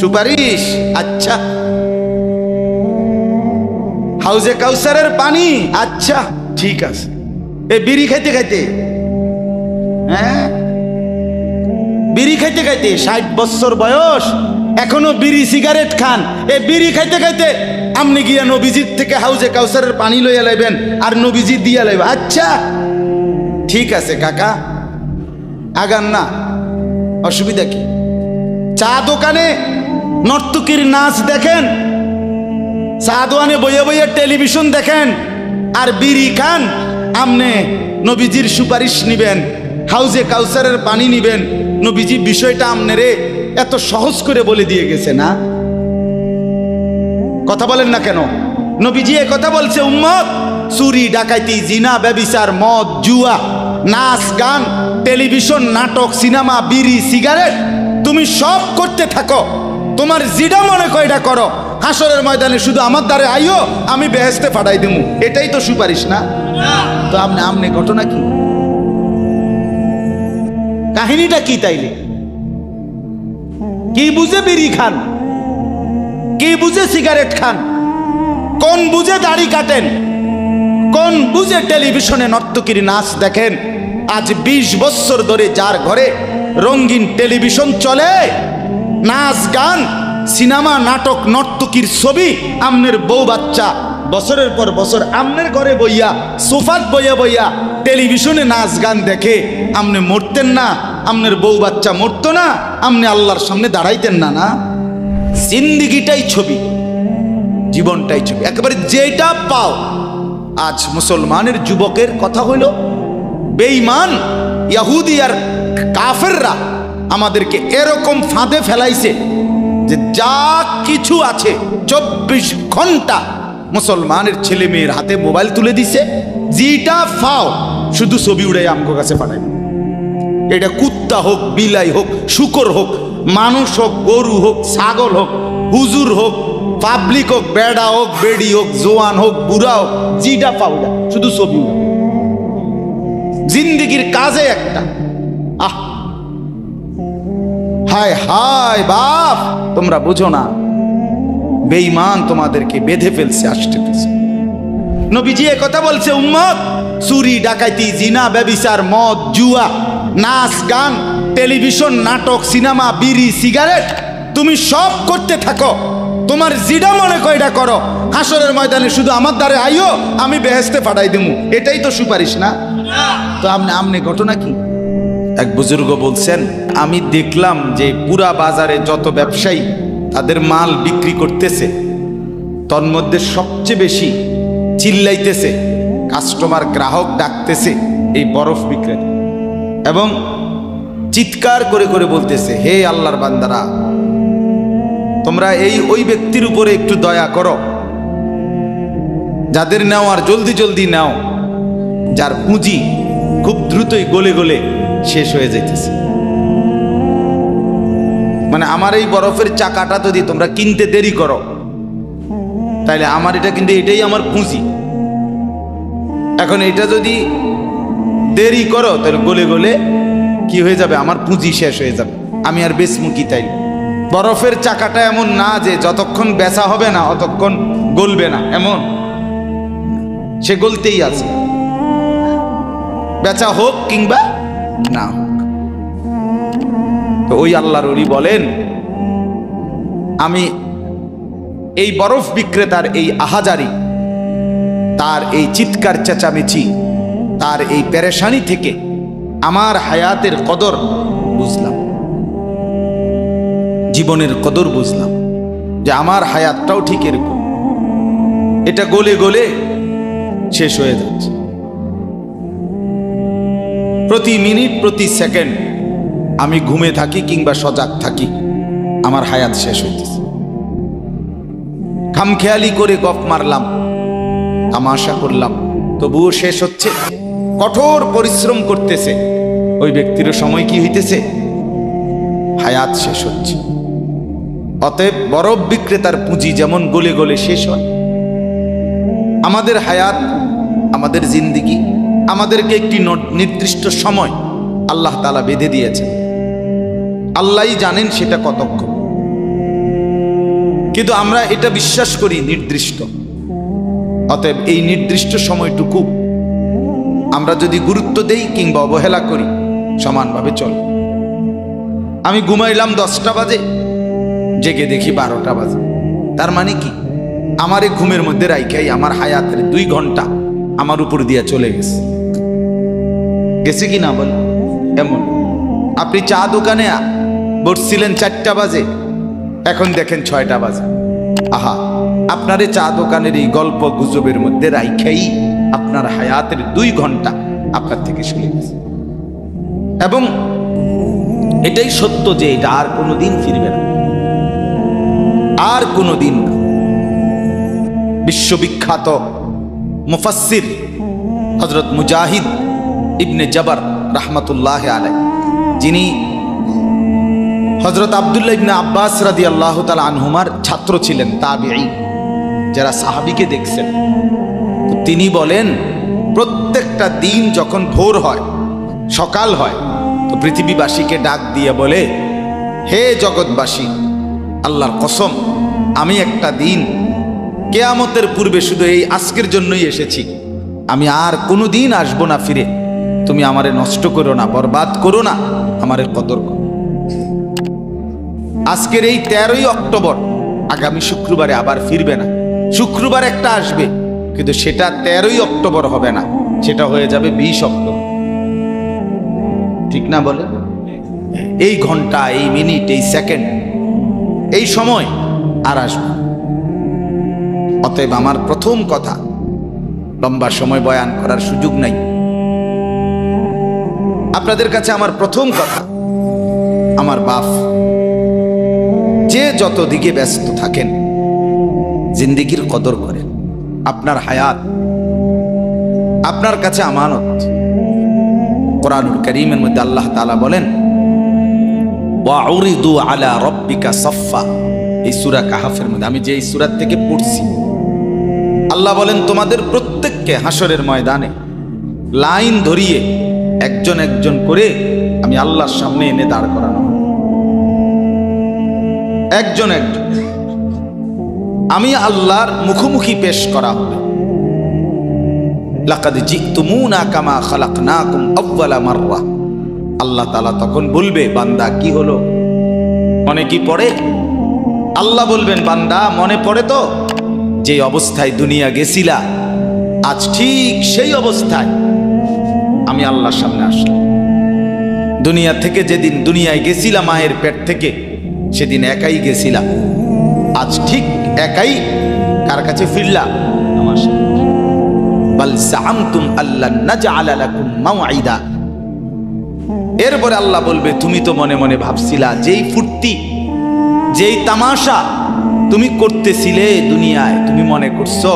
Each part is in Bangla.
সুপারিশ। আচ্ছা, হাউজে কাউসারের পানি, আচ্ছা ঠিক আছে। এই বিড়ি খাইতে খাইতে, হ্যাঁ বিড়ি খাইতে খাইতে 60 বছর বয়স, এখনো বিড়ি সিগারেট খান। এই বিড়ি খাইতে খাইতে আপনি গিয়া নবীজির থেকে হাউজে কাউসারের পানি লইয়া লাইবেন আর নবীজি দিয়া লাইবেন। আচ্ছা ঠিক আছে কাকা, আগান না, অসুবিধা কি? চা দোকানে নর্তকীর নাচ দেখেন, চা দোকানে বইয়া বইয়া টেলিভিশন দেখেন, আর বিড়ি খান। আমনে নবীজির সুপারিশ নিবেন, হাউজে কাউসারের পানি নিবেন। নবীজি বিষয়টা আমনেরে এত সহজ করে বলে দিয়ে গেছে না? কথা বলেন না কেন? নবীজি এ কথা বলছে, উম্মত চুরি ডাকাইতি জিনা ব্যভিচার মদ জুয়া নাচ গান টেলিভিশন নাটক সিনেমা বিড়ি সিগারেট তুমি সব করতে থাকো, তোমার জিডা মনে কয়টা করো, হাসরের ময়দানে শুধু আমার দ্বারে আইও, আমি বেহেশতে ফাটাই দেবো। এটাই তো সুপারিশ না? তো আমনে ঘটনা কি, কাহিনীটা কি? তাইলে কি বুঝে বিড়ি খান, কি বুঝে সিগারেট খান, কোন বুঝে দাড়ি কাটেন, কোন বুঝে টেলিভিশনে নর্তকীর নাচ দেখেন? আজ 20 বছর ধরে যার ঘরে রঙিন টেলিভিশন চলে, নাচ গান সিনেমা নাটক নর্তকীর ছবি, আমনের বউ বাচ্চা বছরের পর বছর আমনের ঘরে বইয়া সোফাত বইয়া বইয়া টেলিভিশনে নাচ গান দেখে, আমনে মরতেন না? আমনের বউ বাচ্চা মরতো না? আমনে আল্লাহর সামনে দাঁড়াইতেন না? না, জিন্দিগিটাই ছবি, জীবনটাই ছবি, একেবারে যেটা পাও। আজ মুসলমানের যুবকের কথা হইল, বেঈমান ইহুদি আর কাফেররা আমাদেরকে এরকম ফাঁদে ফেলাইছে যে যা কিছু আছে 24 ঘন্টা মুসলমানের ছেলে মেয়ের হাতে মোবাইল তুলে দিছে, যেটা ফাও শুধু ছবি উড়াই আমগো কাছে পাঠায়। এটা কুত্তা হোক, বিলাই হোক, শুকর হোক, মানুষ হোক, গরু হোক, ছাগল হোক, হুজুর হোক, পাবলিক হোক, বেড়া হোক, বেড়ি হোক, জোয়ান হোক, বুড়া হোক, যেটা পাও শুধু ছবি উড়া। জিন্দিগির কাজে একটা, আহ হায় হায় বাপ, তোমরা বুঝো না, বেঈমান তোমাদেরকে বেঁধে ফেলছে আষ্টে পিছে। নবীজি এ কথা বলছে, উম্মত চুরি ডাকাইতি জিনা ব্যভিচার মদ জুয়া নাচ গান টেলিভিশন নাটক সিনেমা বিড়ি সিগারেট তুমি সব করতে থাকো, তোমার জিডা মনে কয়টা করো, হাসরের ময়দানে শুধু আমার দ্বারে আইও, আমি বেহেশতে ফাটাই দেবো। এটাই তো সুপারিশ না? তো আমনে ঘটনা কি? এক বুজুর্গ বলছেন, আমি দেখলাম যে পুরা বাজারে যত ব্যবসায়ী তাদের মাল বিক্রি করতেছে, তন্মধ্যে সবচেয়ে বেশি চিল্লাইতেছে, কাস্টমার গ্রাহক ডাকতেছে এই বরফ বিক্রেতা, এবং চিৎকার করে করে বলতেছে, হে আল্লাহর বান্দারা, তোমরা ওই ব্যক্তির উপরে একটু দয়া করো, যাদের নেওয়ার জলদি জলদি নাও, যার পুঁজি খুব দ্রুতই গলে গলে শেষ হয়ে যাইতেছে। মানে আমার এই বরফের চাকাটা যদি তোমরা কিনতে দেরি করো, তাইলে আমার এটা কিন্তু এটাই আমার পুঁজি, এখন এটা যদি দেরি করো তাহলে গলে গলে কি হয়ে যাবে, আমার পুঁজি শেষ হয়ে যাবে, আমি আর বেচমু কি? তাই বরফের চাকাটা এমন না যে যতক্ষণ বেচা হবে না অতক্ষণ গলবে না, এমন সে গলতেই আছে, বেচা হোক কিংবা না হোক। তো ওই আল্লাহর ওলি বলেন, আমি এই বরফ বিক্রেতার এই আহাজারি, তার এই চিৎকার চেঁচামেচি, তার এই পেরেশানি থেকে আমার হায়াতের কদর বুঝলাম, জীবনের কদর বুঝলাম, যে আমার হায়াতটাও ঠিক এরকম, এটা গলে গলে শেষ হয়ে যাচ্ছে। প্রতি মিনিট প্রতি সেকেন্ড আমি ঘুমে থাকি কিংবা সজাগ থাকি, আমার হায়াত শেষ হইতেছে। খামখেয়ালি করে গপ মারলাম, তামাশা করলাম, তবুও শেষ হচ্ছে। কঠোর পরিশ্রম করতেছে ওই ব্যক্তির সময় কি হইতেছে, হায়াত শেষ হচ্ছে। অতএব বরফ বিক্রেতার পুঁজি যেমন গলে গলে শেষ হয়, আমাদের হায়াত, আমাদের জিন্দিগি, আমাদেরকে একটি নির্দিষ্ট সময় আল্লাহ তাআলা বেঁধে দিয়েছেন। আল্লাহই জানেন সেটা কতক্ষণ। কিন্তু আমরা এটা বিশ্বাস করি নির্দিষ্ট। অতএব এই নির্দিষ্ট সময়টুকু আমরা যদি গুরুত্ব দেই কিংবা অবহেলা করি, সমানভাবে চল। আমি ঘুমাইলাম 10টা বাজে, জেগে দেখি 12টা বাজে, তার মানে কি আমার এই ঘুমের মধ্যে রাইখাই আমার হায়াতের 2 ঘন্টা আমার উপর দিয়া চলে গেছে কি না বল? এমন আপনি চা দোকানে বসছিলেন 4টা বাজে, এখন দেখেন 6টা বাজে। আহা, আপনার এই চা দোকানের এই গল্প গুজবের মধ্যে রাইখাই আপনার হায়াতের 2 ঘন্টা আপনার থেকে চলে গেছে। এবং এটাই সত্য যে এটা আর কোনোদিন ফিরবে না, আর কোনোদিন না। বিশ্ববিখ্যাত মুফাসসির হযরত মুজাহিদ ইবনে জবর রাহমাতুল্লাহ আলাইহি, যিনি হযরত আব্দুল্লাহ ইবনে আব্বাস রাদিয়াল্লাহু তাআলা আনহুমার ছাত্র ছিলেন, তাবিঈ, যারা সাহাবীকে দেখছেন, তো তিনি বলেন প্রত্যেকটা দিন যখন ভোর হয়, সকাল হয়, তো পৃথিবীবাসীকে ডাক দিয়ে বলে, হে জগৎবাসী, আল্লাহর কসম আমি একটা দিন কিয়ামতের পূর্বে শুধু এই আজকের জন্যই এসেছি, আমি আর কোনো দিন আসবো না ফিরে। তুমি আমারে নষ্ট করো না, বরবাদ করো না, আমারে কদর করো। আজকের এই 13ই অক্টোবর আগামী শুক্রবারে আবার ফিরবে না। শুক্রবার একটা আসবে, কিন্তু সেটা 13ই অক্টোবর হবে না, সেটা হয়ে যাবে 20 অক্টোবর। ঠিক না বলে? এই ঘন্টা, এই মিনিট, এই সেকেন্ড, এই সময় আর আসবে। অতএব আমার প্রথম কথা, লম্বা সময় বয়ান করার সুযোগ নাই, আপনাদের কাছে আমার প্রথম কথা, আমার বাপ, যে যত দিকে ব্যস্ত থাকেন জিন্দেগির কদর করেন। আপনার হায়াত আপনার কাছে আমানত। কোরআনুল কারীমের মধ্যে আল্লাহ তাআলা বলেন, ওয়াউরিদু আলা রাব্বিকা সাফফা, এই সূরা কাহফের মধ্যে, আমি যে এই সূরা থেকে পড়ছি, আল্লাহ বলেন তোমাদের প্রত্যেককে হাসরের ময়দানে লাইন ধরিয়ে একজন একজন করে আমি আল্লাহর সামনে এনে দাঁড় করানো হবে। একজন একজন আমি আল্লাহর মুখোমুখি পেশ করা হবে। লাকাদ জিতুমুনা কামা খালাকনাকুম আউয়ালা মাররা, আল্লাহ তাআলা তখন বলবে, বান্দা কি হলো, মনে কি পড়ে? আল্লাহ বলবেন, বান্দা মনে পড়ে তো যে অবস্থায় দুনিয়া গেছিলা, আজ ঠিক সেই অবস্থায় আমি আল্লাহর সামনে আসলাম। দুনিয়া থেকে যেদিন দুনিয়ায় গেছিলাম মায়ের পেট থেকে, সেদিন একাই গেছিলাম, আজ ঠিক একাই কার কাছে ফিরলা? আমার সাথে। বাল জাআমতুম আল্লান নাজআলা লাকুম মাওঈদা, এরপরে আল্লাহ বলবে, তুমি তো মনে মনে ভাবছিলা, যেই ফুর্তি, যেই তামাশা তুমি করতেছিলে দুনিয়ায়, তুমি মনে করছো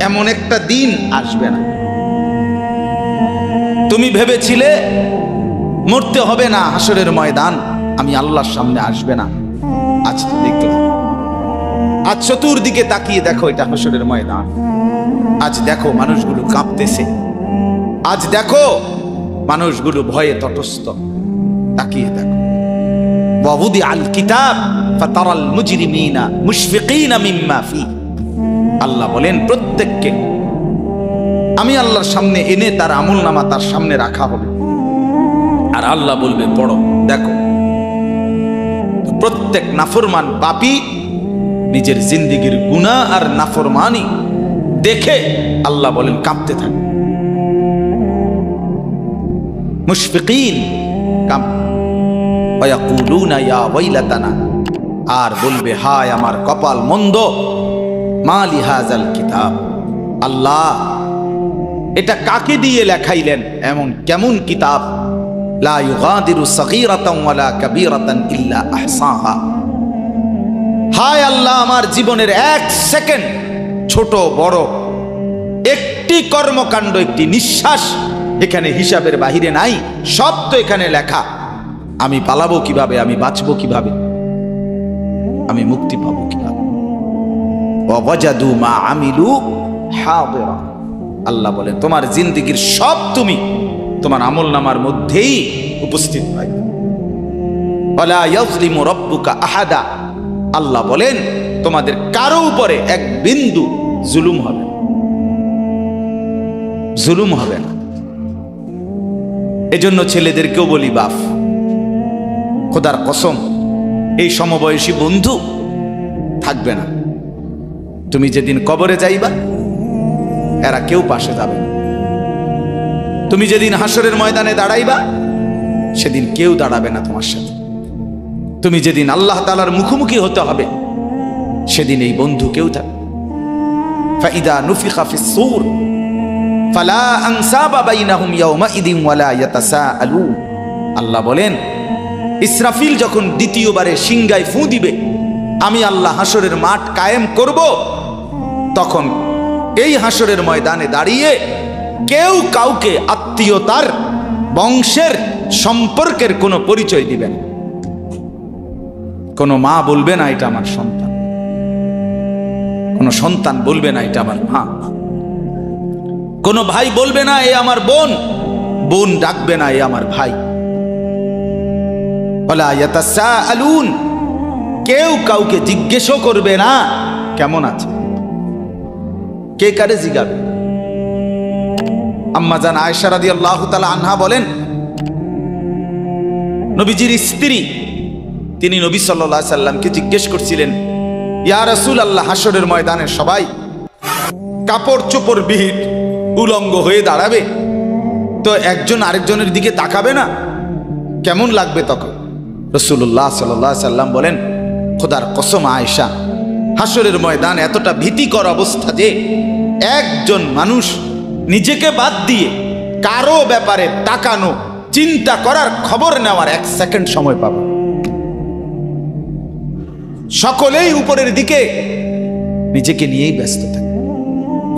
এমন একটা দিন আসবে না। তুমি ভেবেছিলে মরতে হবে না, হাসরের ময়দান আমি আল্লাহর সামনে আসবে না। আজ তো দেখলাম, আজ চতুর্দিকে তাকিয়ে দেখো, এটা হাসরের ময়দান। আজ দেখো মানুষগুলো কাঁপতেছে, আজ দেখো মানুষগুলো ভয়ে তটস্থ। তাকিয়ে দেখো, ওয়াউদি আল কিতাব ফাতারাল মুজরিমিনা মুশফিকিনা মিম্মা ফি, আল্লাহ বলেন প্রত্যেককে আমি আল্লাহর সামনে এনে তার আমলনামা তার সামনে রাখা হবে, আর আল্লাহ বলবে পড়ো, দেখো। প্রত্যেক নাফরমান পাপী নিজের জিন্দেগির গুনাহ আর নাফরমানি দেখে আল্লাহ বলেন কাঁপতে থাকে। মুশফিকিন কাম ওয়ায়াকুলুনা ইয়া ওয়াইলাতানা, আর বলবে হায় আমার কপাল মন্দ, মালি হাযাল কিতাব, আল্লাহ এটা কাকে দিয়ে লেখাইলেন, এমন কেমন কিতাব, লা ইউগাদিরু সগীরাতান ওয়ালা কাবীরাতান ইল্লা আহসাহা। হায় আল্লাহ, আমার জীবনের 1 সেকেন্ড, ছোট বড় একটি কর্মকাণ্ড, একটি নিঃশ্বাস এখানে হিসাবের বাহিরে নাই, সব তো এখানে লেখা। আমি পালাবো কিভাবে, আমি বাঁচবো কিভাবে, আমি মুক্তি পাবো কিভাবে? ওয়াজাদু মা আমিলু হাদিরা, আল্লাহ বলেন তোমার জিন্দেগির সব তুমি তোমার আমলনামার মধ্যেই উপস্থিত পাইবে। ওয়ালা ইয়াজলিমু রাব্বুকা আহাদা, আল্লাহ বলেন তোমাদের কারো উপরে এক বিন্দু জুলুম হবে না, জুলুম হবে না। এজন্য ছেলেদেরকেও বলি, বাপ খোদার কসম, এই সমবয়সী বন্ধু থাকবে না। তুমি যেদিন কবরে যাইবা এরা কেউ পাশে যাবে না। তুমি যেদিন হাসরের ময়দানে দাঁড়াইবা সেদিন কেউ দাঁড়াবে না তোমার সাথে। তুমি যেদিন আল্লাহ তাআলার মুখোমুখি হতে হবে সেদিন এই বন্ধু কেউ থাকবে। ফাইদা নুফিখা ফিস সূর ফালা আনসাবা বাইনাহুম ইয়াওমাইদিন ওয়ালা ইয়াতাসাআলুন। আল্লাহ বলেন, ইসরাফিল যখন দ্বিতীয়বারে সিংগায় ফু দিবে, আমি আল্লাহ হাসরের মাঠ কায়েম করব, তখন এই হাসরের ময়দানে দাঁড়িয়ে কেউ কাউকে আত্মীয়তার, বংশের, সম্পর্কের কোনো পরিচয় দিবেন। কোনো মা বলবে না এটা আমার সন্তান, কোনো সন্তান বলবে না এটা আমার মা, কোনো ভাই বলবে না এ আমার বোন, বোন ডাকবে না এ আমার ভাই। ওয়ালা ইয়াতাসাআলুন, কেউ কাউকে জিজ্ঞেসও করবে না কেমন আছে, কে কারে জিজ্ঞাবে। আম্মা জান আয়েশা রাদিয়াল্লাহু তাআলা আনহা বলেন, নবীজির স্ত্রী তিনি নবী সাল্লাল্লাহু আলাইহি সাল্লামকে জিজ্ঞেস করছিলেন, ইয়া রাসূলুল্লাহ, হাসরের ময়দানে সবাই কাপড় চোপড় বিহীন উলঙ্গ হয়ে দাঁড়াবে, তো একজন আরেকজনের দিকে তাকাবে না, কেমন লাগবে তখন? রাসূলুল্লাহ সাল্লাল্লাহু আলাইহি সাল্লাম বলেন, খোদার কসম আয়েশা, হাসরের ময়দান এতটা ভীতিকর অবস্থা যে একজন মানুষ নিজেকে বাদ দিয়ে কারো ব্যাপারে তাকানো, চিন্তা করার, খবর নেওয়ার 1 সেকেন্ড সময় পাবে। সকলেই উপরের দিকে নিজেকে নিয়েই ব্যস্ত থাকে।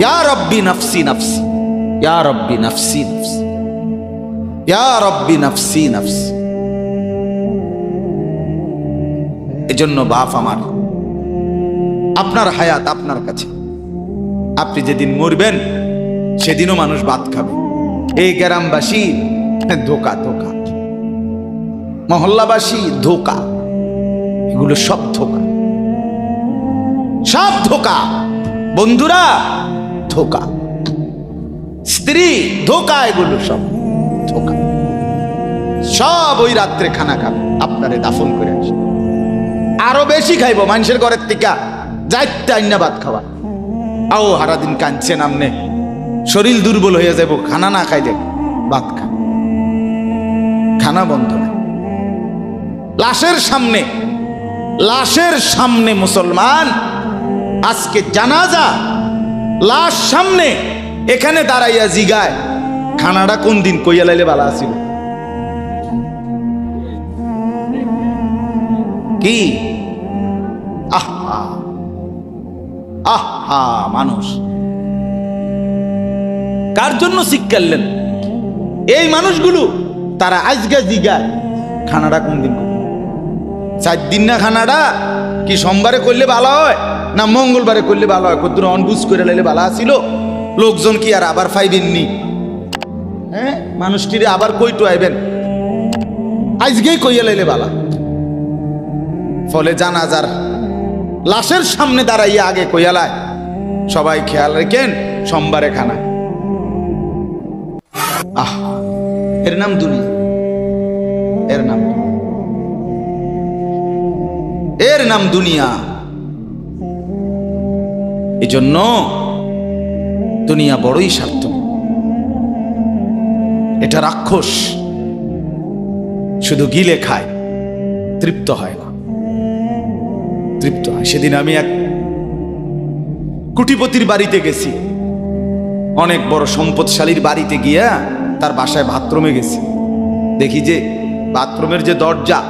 ইয়া রব্বি নাফসি নাফসি, ইয়া রব্বি নাফসি নাফসি, ইয়া রব্বি নাফসি নাফসি। এজন্য বাপ আমার, আপনার হায়াত আপনার কাছে। আপনি যেদিন মরবেন সেদিনও মানুষ ভাত খাবে। এই গ্রামবাসী ধোকা, ধোকা, মহল্লাবাসী ধোকা, এগুলো সব ধোকা, সব ধোকা। বন্ধুরা ধোকা, স্ত্রী ধোকা, এগুলো সব ধোকা। সব ওই রাত্রে খানা খাবে, আপনারে দাফন করে আসে, আরো বেশি খাইব মানুষের ঘরের থেকে, যাইতে আইনা ভাত খাওয়া। আও সারাদিন কাঁদছেন, আমনে শরীর দুর্বল হয়ে যাব, খানা না খাইলে ভাত খা, খানা বন্ধ না। লাশের সামনে, লাশের সামনে মুসলমান আজকে জানাজা, লাশ সামনে, এখানে দাঁড়াইয়া জিগায় খানাটা কোন দিন কইয়া লাইলে ভালো আছিল। কি আহা আহা, মানুষ কার জন্য শিক্ষালেন? এই মানুষগুলো তারা আজকে জিগায় খানাটা কোন দিন, 4 দিন না খানাটা কি সোমবারে করলে ভালো হয় না মঙ্গলবারে করলে ভালো হয়? কত অনবুঝ করে লাইলে ভালো আছিল, লোকজন কি আর আবার পাইবেননি? হ্যাঁ, মানুষটিরে আবার কইটো আইবেন, আজকেই কইয়া লাইলে ভালো। ফলে জানাজার লাশের সামনে দাঁড়াইয়া আগে কইয়ালায়, সবাই খেয়াল রেখেন সোমবারে খানা। আহ, এর নাম দুনিয়া, এর নাম, এর নাম দুনিয়া। এই জন্য দুনিয়া বড়ই স্বার্থপর, এটা রাক্ষস, শুধু গিলে খায়, তৃপ্ত হয় না, তৃপ্ত হয়। সেদিন আমি এক কুটিপতির বাড়িতে গেছি, অনেক বড় সম্পদশালীর বাড়িতে গিয়া তার বাসায় বাথরুমে গেছি। দেখি যে বাথরুমের যে দরজা,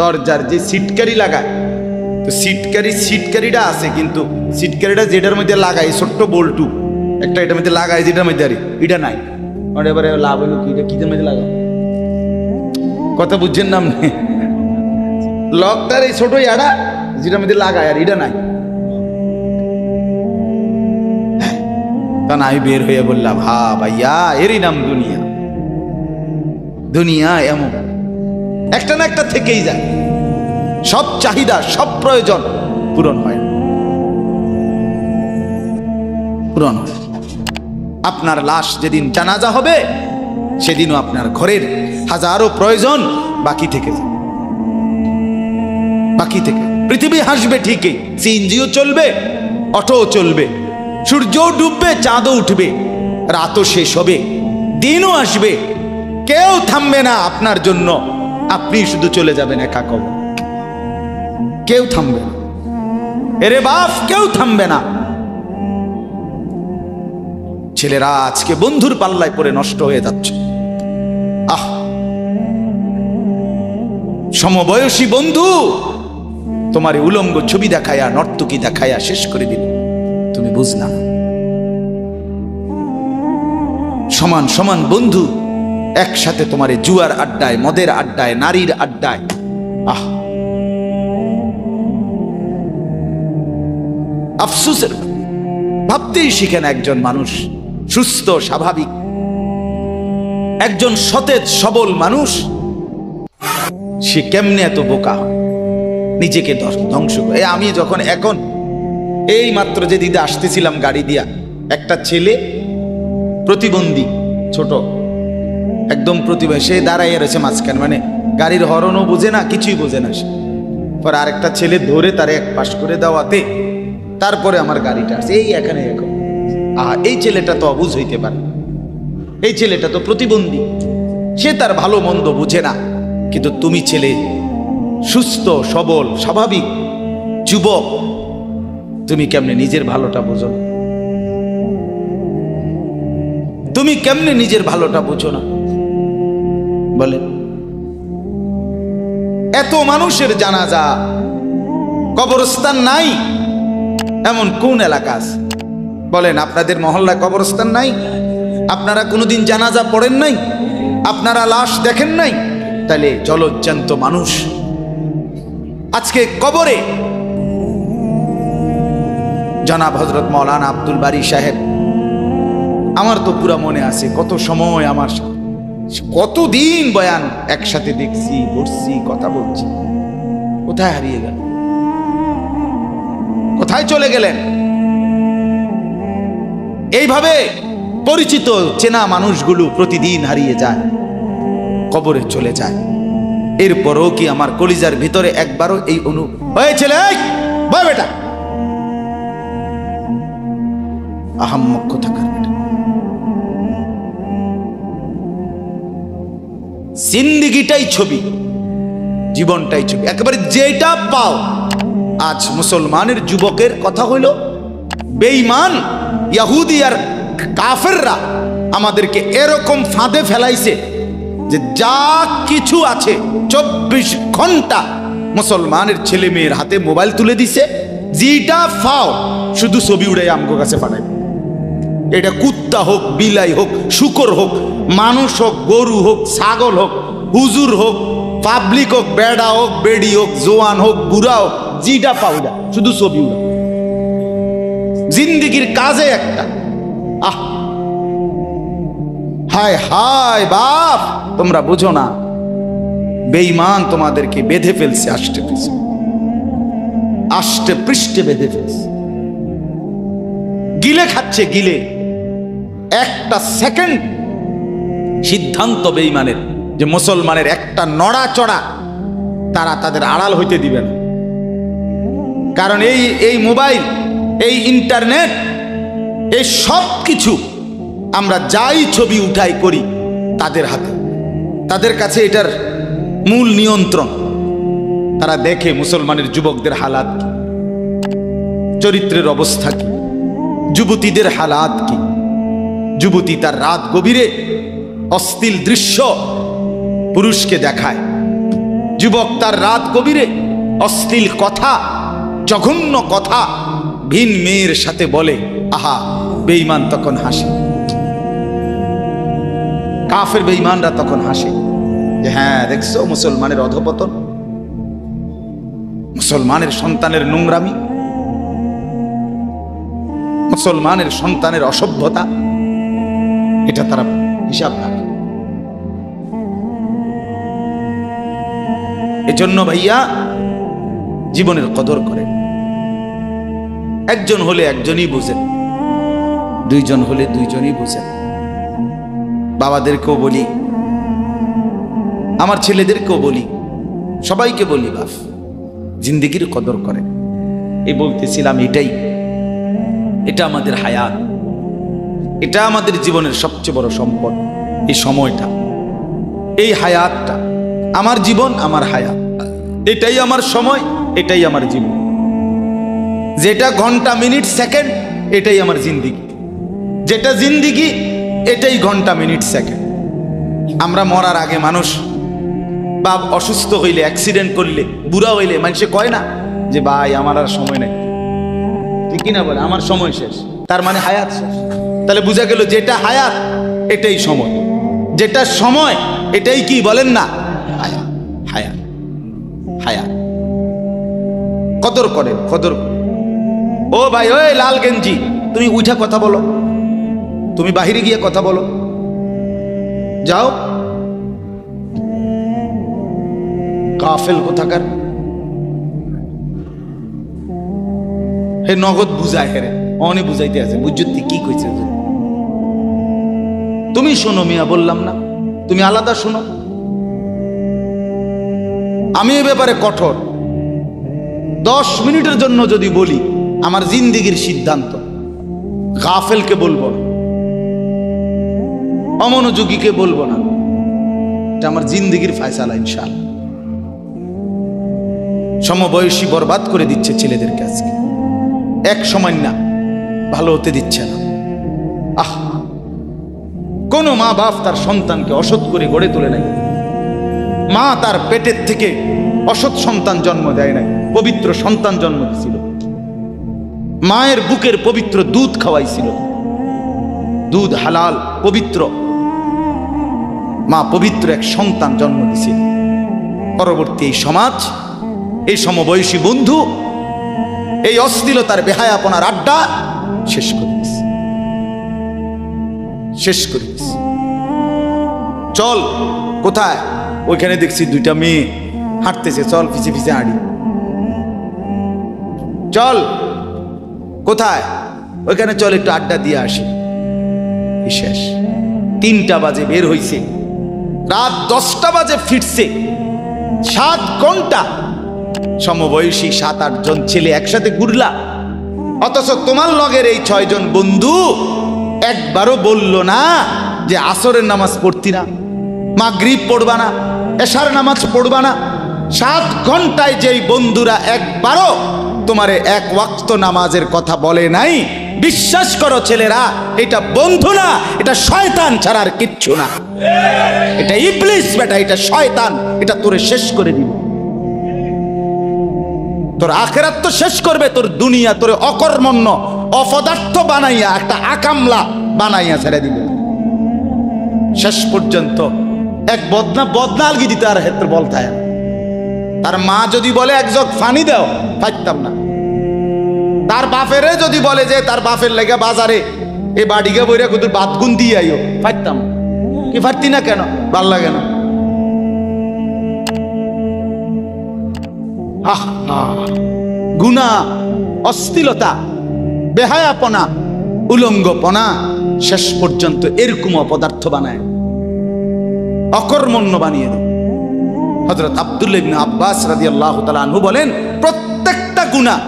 দরজার যে সিটকারি লাগায়, তো সিটকারিটা আছে, কিন্তু সিটকারিটা যেটার মধ্যে লাগায় ছোট্ট বল্টু একটা, এটার মধ্যে লাগায় যেটার মধ্যে আরে এটা নাই। এবারে লাভ হলো কি, এটা কিদের মধ্যে লাগায়, কথা বুঝছেন নাম নেই, লকটার এই ছোট ইয়াটা যেটার মধ্যে লাগায় আর এটা নাই। আমি বের হয়ে বললাম, হা ভাইয়া, এরই নাম দুনিয়া। দুনিয়া এমন একটা না একটা থেকেই যায়, সব চাহিদা, সব প্রয়োজন পূরণ হয় না। পূরণ হয়। আপনার লাশ যেদিন জানাজা হবে সেদিনও আপনার ঘরের হাজারো প্রয়োজন বাকি থেকে যাবে, বাকি থেকে। পৃথিবী হাসবে ঠিকই, সিএনজিও চলবে, অটোও চলবে, সূর্যও ডুববে, চাঁদও উঠবে, রাতও শেষ হবে, দিনও আসবে, কেউ থামবে না আপনার জন্য। আপনি শুধু চলে যাবেন একা কবর, কেউ থামবে না। এরে বাপ, কেউ থামবে না। ছেলেরা আজকে বন্ধুর পাল্লায় পড়ে নষ্ট হয়ে যাচ্ছে। আহ, সমবয়সী বন্ধু তোমার উলঙ্গ ছবি দেখায়া, নর্তকী দেখায়া শেষ করে দিল, তুমি বুঝলা না। সমান সমান বন্ধু একসাথে তোমার জুয়ার আড্ডায়, মদের আড্ডায়, নারীর আড্ডায়। আহ, আফসোসের, ভাবতেই শিখে না একজন মানুষ সুস্থ স্বাভাবিক, একজন সতেজ সবল মানুষ, সে কেমনে এত বোকা হয়, নিজেকে ধ্বংস করে। আমি যখন এখন এই মাত্র যে দিদা আসতেছিলাম গাড়ি দিয়া, একটা ছেলে প্রতিবন্ধী, ছোট একদম প্রতিবন্ধী, সে দাঁড়াইয়া রয়েছে মাঝখানে, মানে গাড়ির হর্নও বোঝে না, কিছুই বোঝে না সে। পর আরেকটা ছেলে ধরে তারে এক পাশ করে দেওয়াতে তারপরে আমার গাড়িটা আসছে এই এখানে। এখন এই ছেলেটা তো অবুঝ হইতে পারে, এই ছেলেটা তো প্রতিবন্ধী, সে তার ভালো মন্দ বুঝে না। কিন্তু তুমি ছেলে সুস্থ সবল স্বাভাবিক যুবক, তুমি কেমনে নিজের ভালোটা বোঝো না? তুমি কেমনে নিজের ভালোটা বোঝো না বলেন? এত মানুষের জানাজা, কবরস্থান নাই এমন কোন এলাকা আছে বলেন? আপনাদের মহল্লায় কবরস্থান নাই? আপনারা কোনোদিন জানাজা পড়েন নাই? আপনারা লাশ দেখেন নাই? তাহলে জলজ্জান্ত মানুষ আজকে কবরে। জনাব হযরত মাওলানা আব্দুল বারী সাহেব, আমার তো পুরা মনে আছে কত সময়, আমার কতদিন বয়ান একসাথে দেখছি, বসছি, কথা বলছি। কোথায় হারিয়ে গেল? কোথায় চলে গেলেন? এইভাবে পরিচিত চেনা মানুষগুলো প্রতিদিন হারিয়ে যায়, কবরে চলে যায়। এরপরও কি আমার কলিজার ভিতরে একবারও এই হয়েছিল, বয় বেটা আহাম্মক কোথাকার বেটা, জিন্দেগিটাই ছবি, জীবনটাই ছবি, একেবারে যেটা পাও। আজ মুসলমানের যুবকের কথা হইল, বেঈমান ইহুদি আর কাফেররা আমাদেরকে এরকম ফাঁদে ফেলাইছে যে যা কিছু আছে 24 ঘন্টা মুসলমানের ছেলে মেয়ের হাতে মোবাইল তুলে দিছে, যেটা ফাও শুধু ছবি উড়াই আমগো কাছে পাঠায়। এটা কুত্তা হোক, বিলাই হোক, শুকর হোক, মানুষ হোক, গরু হোক, ছাগল হোক, হুজুর হোক, পাবলিক হোক, বেড়া হোক, বেড়ি হোক, জোয়ান হোক, বুড়া হোক, যেটা পাউডা শুধু ছবি উড়া। জিন্দেগির কাজে একটা। আহ, হায় হায় বাপ, তোমরা বুঝো না, বেঈমান তোমাদেরকে বেঁধে ফেলছে, আষ্টে পৃষ্ঠে, আষ্টে পৃষ্ঠে বেঁধে ফেলছে, গিলে খাচ্ছে, গিলে। একটা সেকেন্ড সিদ্ধান্ত বেঈমানের যে মুসলমানের একটা নড়াচড়া তারা তাদের আড়াল হইতে দিবে না। কারণ এই মোবাইল, এই ইন্টারনেট, এই সব কিছু আমরা যাই ছবি উঠাই করি তাদের হাতে, তাদের কাছে এটার মূল নিয়ন্ত্রণ। তারা দেখে মুসলমানের যুবকদের হালাত কি, চরিত্রের অবস্থা কি, যুবতীদের হালাত কি। যুবতী তার রাত গভীরে অশ্লীল দৃশ্য পুরুষকে দেখায়, যুবক তার রাত গভীরে অশ্লীল কথা, জঘন্য কথা ভিন মেয়ের সাথে বলে। আহা, বেঈমান তখন হাসে, কাফের বেঈমানরা তখন হাসে যে হ্যাঁ দেখছো মুসলমানের অধপতন, মুসলমানের সন্তানের নোংরামি, মুসলমানের সন্তানের অসভ্যতা, এটা তারা হিসাব রাখে। এজন্য ভাইয়া জীবনের কদর করেন। একজন হলে একজনই বুঝেন, দুইজন হলে দুইজনই বুঝেন। বাবাদেরকেও বলি, আমার ছেলেদেরকেও বলি, সবাইকে বলি, বাপ জিন্দেগির কদর করেন। এই বলতেছিলাম, এটা আমাদের হায়াত, এটা আমাদের জীবনের সবচেয়ে বড় সম্পদ। এই সময়টা, এই হায়াতটা, আমার জীবন, আমার হায়াত, এটাই আমার সময়, এটাই আমার জীবন। যেটা ঘন্টা, মিনিট, সেকেন্ড, এটাই আমার জিন্দিগি। যেটা জিন্দিগি, এটাই ঘন্টা, মিনিট, সেকেন্ড। আমরা মরার আগে মানুষ বা অসুস্থ হইলে, অ্যাক্সিডেন্ট করলে, বুড়া হইলে মানুষে কয় না যে ভাই আমার আর সময় নেই, ঠিক না বলে, আমার সময় শেষ, তার মানে হায়াত শেষ। তাহলে বোঝা গেল যেটা হায়াত এটাই সময়, যেটা সময় এটাই কি বলেন না, হায়াত। হায়াত, হায়াত কদর করেন, কদর। ও ভাই, ওই লাল গেঞ্জি, তুমি উঠা কথা বলো, তুমি বাহিরে গিয়ে কথা বলো, যাও। কাফেল কোথাকার, হে নগদ বুঝায়, হেরে অনেক বুঝাইতে আছে, বুঝতে কি কইছে। তুমি শোনো মিয়া, বললাম না, তুমি আলাদা শোনো। আমি এ ব্যাপারে কঠোর। 10 মিনিটের জন্য যদি বলি, আমার জিন্দিগির সিদ্ধান্ত, গাফেলকে বলবো না, অমনোযোগীকে বলবো না, এটা আমার জিন্দিগির ফয়সালা ইনশাআল্লাহ। সমবয়সী বরবাদ করে দিচ্ছে ছেলেদেরকে আজকে, এক সময় না ভালো হতে দিচ্ছে না। আহ, কোন মা বাপ তার সন্তানকে অসৎ করে গড়ে তোলে নাই। মা তার পেটের থেকে অসৎ সন্তান জন্ম দেয় নাই, পবিত্র সন্তান জন্ম দিয়েছিল। মায়ের বুকের পবিত্র দুধ খাওয়াইছিল, দুধ হালাল পবিত্র। মা পবিত্র এক সন্তান জন্ম দিয়েছিল। পরবর্তী এই সমাজ, এই সমবয়সী বন্ধু এই অশ্লীলতার বেহায়াপনার আড্ডা শেষ করে দিস, শেষ করে দিস। চল, কোথায়? ওইখানে দেখছি 2টা মেয়ে হাঁটতেছে, চল পিছে পিছে হাঁটি। চল, কোথায়? ওইখানে চল, একটু আড্ডা দিয়ে আসি। শেষ। 3টা বাজে বের হইছে, রাত 10টা বাজে ফিরছে। 7 ঘন্টা সমবয়সী 7-8 জন ছেলে একসাথে ঘুরলা, অথচ তোমার লগের এই 6 জন বন্ধু একবারও বলল না যে আসরের নামাজ পড়তি না, মাগরিব পড়বা না, এশার নামাজ পড়বা না। 7 ঘন্টায় যেই বন্ধুরা একবারও তোমারে 1 ওয়াক্ত নামাজের কথা বলে নাই, বিশ্বাস করো ছেলেরা, এটা বন্ধু না, এটা শয়তান ছাড়া আর কিচ্ছু না। এটা ইবলিস বেটা, এটা শয়তান, এটা তোরে শেষ করে দিবে। তোর আখিরাত তো শেষ করবে, তোর দুনিয়া তোরে অকর্মণ্য অপদার্থ বানাইয়া, একটা আকামলা বানাইয়া ছেড়ে দিবে। শেষ পর্যন্ত এক বদনালগি দিতে আর হেত্র বলতায়। তার মা যদি বলে 1 জগ পানি দাও, পাইতাম না। তার বাপেরে যদি বলে যে তার বাপের লেগে বাজারে এই বাড়িকে বইরা কুতুর বাদ গুন দিয়ে আইও, পাইতাম কি? পারতি না কেন? ভাল লাগে না। গুনাহ, অশ্লীলতা, বেহায়াপনা, উলঙ্গপনা শেষ পর্যন্ত এরকম অপদার্থ বানায়, অকর্মণ্য বানিয়ে দেয়। হযরত আব্দুল্লাহ ইবনে আব্বাস রাদিয়াল্লাহু তাআলা আনহু বলেন, প্রত্যেকটা গুনাহ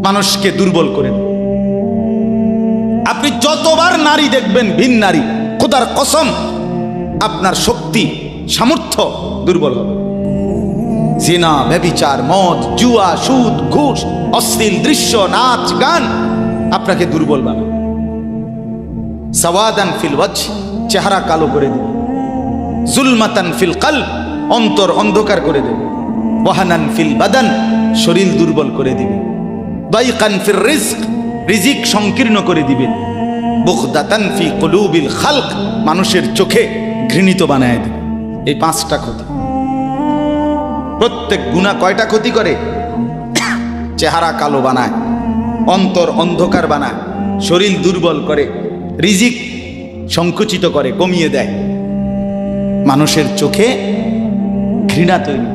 মানুষকে দুর্বল করে দেয়। আপনি যতবার নারী দেখবেন ভিন নারী, খোদার কসম আপনার শক্তি সামর্থ্য দুর্বল হবে। জিনা, ব্যভিচার, মদ, জুয়া, সুদ, ঘুষ, অশ্লীল দৃশ্য, নাচ, গান আপনাকে দুর্বল বানাবে। সাওয়াদান ফিল ওয়াজহ, চেহারা কালো করে দেবে। জুলমাতান ফিল কলব, অন্তর অন্ধকার করে দেবে। ওয়াহানান ফিল বাদান, শরীর দুর্বল করে দিবে। দাইকান ফির রিজক, রিজিক সংকীর্ণ করে দিবে। বুগদাতান ফি কুলুবিল খালক, মানুষের চোখে ঘৃণিত বানায় দেবে। এই 5টা ক্ষতি। প্রত্যেক গুনাহ কয়টা ক্ষতি করে? চেহারা কালো বানায়, অন্তর অন্ধকার বানায়, শরীর দুর্বল করে, রিজিক সংকুচিত করে, কমিয়ে দেয়, মানুষের চোখে ঘৃণা তৈরি,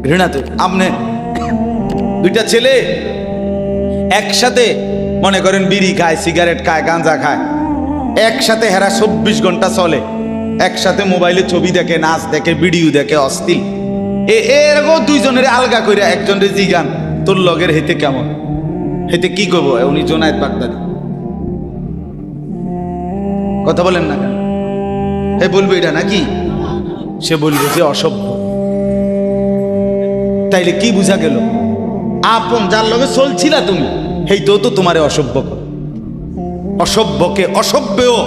ঘৃণা তৈরি। আপনি 2টা ছেলে একসাথে মনে করেন বিড়ি খায়, সিগারেট খায়, গাঁজা খায়, একসাথে হেরা 24 ঘন্টা চলে, একসাথে মোবাইলে ছবি দেখে, নাচ দেখে, ভিডিও দেখে, অস্থির। এরকম দুইজনের আলগা করে একজনের জিগান তোর লগের হেতে কেমন, হেতে কি করবো? উনি জোনায়েদ বাগদাদি, কথা বলেন না কেন? হে বলবে এটা নাকি? সে বলবে যে অসভ্য। তাইলে কি বুঝা গেল? আপন যার লগে চলছিলা তুমি, হেই তো তোমারে অসভ্য করে। অসভ্যকে অসভ্যও